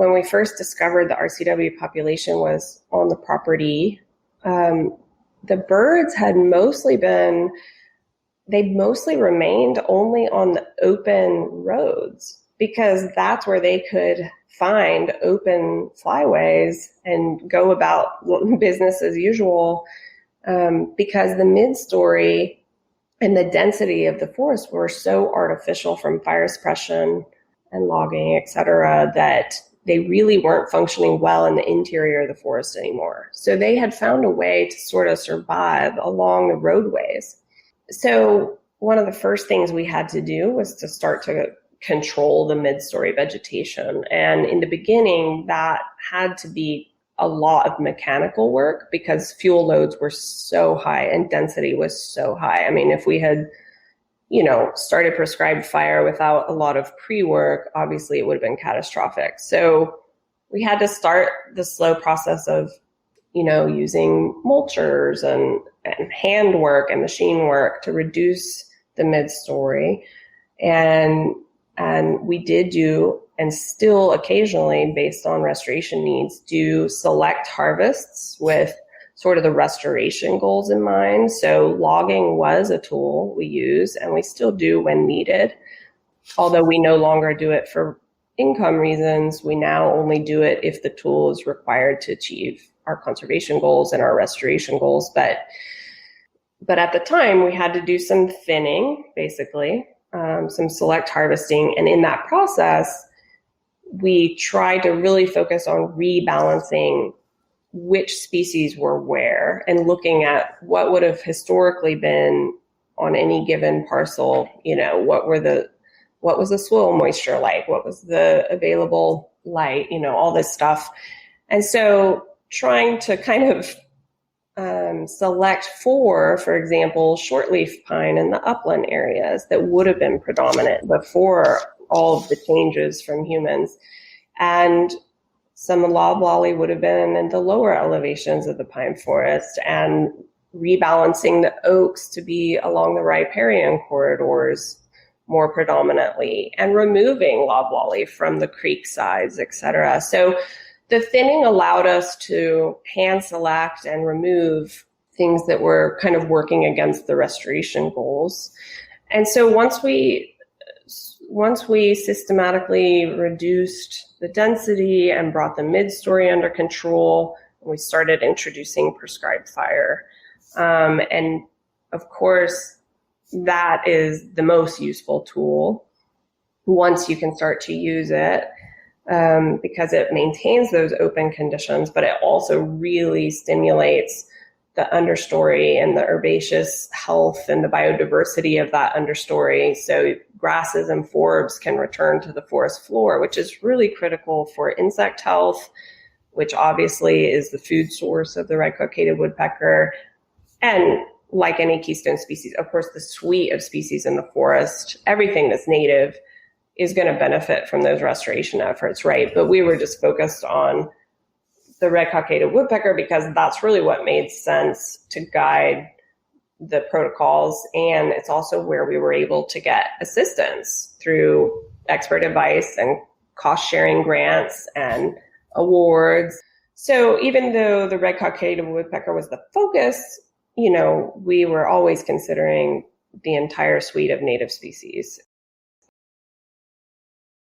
when we first discovered the RCW population was on the property, the birds had mostly remained only on the open roads because that's where they could find open flyways and go about business as usual, because the mid-story and the density of the forest were so artificial from fire suppression and logging, et cetera, that they really weren't functioning well in the interior of the forest anymore. So they had found a way to sort of survive along the roadways. So one of the first things we had to do was to start to control the mid-story vegetation. And in the beginning, that had to be a lot of mechanical work because fuel loads were so high and density was so high. I mean, if we had, started prescribed fire without a lot of pre-work, obviously it would have been catastrophic. So we had to start the slow process of, using mulchers and handwork and machine work to reduce the mid-story. And we did do, and still occasionally, based on restoration needs, do select harvests with sort of the restoration goals in mind. So logging was a tool we use, and we still do when needed. Although we no longer do it for income reasons, we now only do it if the tool is required to achieve our conservation goals and our restoration goals. But at the time, we had to do some thinning, basically, some select harvesting. And in that process, we tried to really focus on rebalancing which species were where and looking at what would have historically been on any given parcel. What was the soil moisture like? What was the available light? All this stuff. And so trying to kind of select for example, shortleaf pine in the upland areas that would have been predominant before all of the changes from humans. And some loblolly would have been in the lower elevations of the pine forest, and rebalancing the oaks to be along the riparian corridors more predominantly, and removing loblolly from the creek sides, et cetera. So the thinning allowed us to hand select and remove things that were kind of working against the restoration goals. And so once we systematically reduced the density and brought the mid-story under control, we started introducing prescribed fire. And of course, that is the most useful tool once you can start to use it, because it maintains those open conditions, but it also really stimulates the understory and the herbaceous health and the biodiversity of that understory. So grasses and forbs can return to the forest floor, which is really critical for insect health, which obviously is the food source of the red-cockaded woodpecker. And like any keystone species, of course, the suite of species in the forest, everything that's native is going to benefit from those restoration efforts, right? But we were just focused on the red-cockaded woodpecker because that's really what made sense to guide the protocols. And it's also where we were able to get assistance through expert advice and cost-sharing grants and awards. So even though the red-cockaded woodpecker was the focus, we were always considering the entire suite of native species.